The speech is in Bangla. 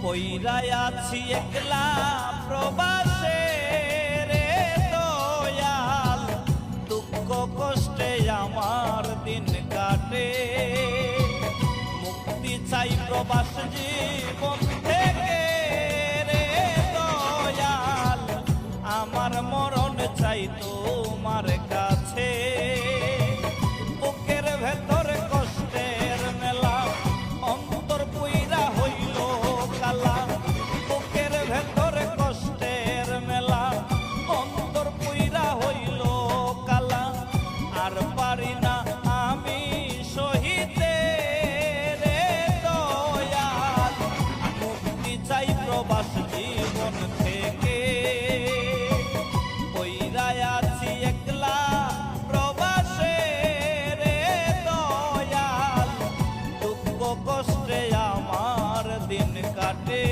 কইরাই আছি একলা প্রবাসে রে দয়াল, দুঃখ কষ্টে আমার দিন কাটে। মুক্তি চাই প্রবাস জীবন থেকে রে দয়াল, আমার মরণ চাই তোমার কাছে। বুকের ভেতর কষ্টের মেলা, অন্তর পুইরা হইল কালা। বুকের ভেতর কষ্টের মেলা, অন্তর পুইরা হইল কালা। আর পারি না আমি সহিতে রে দয়াল, মুক্তি চাই প্রবাস জীবন থেকে। কইরাই আছি একলা প্রবাসে রে দয়াল, দুঃখ কষ্টে আমার দিন কাটে।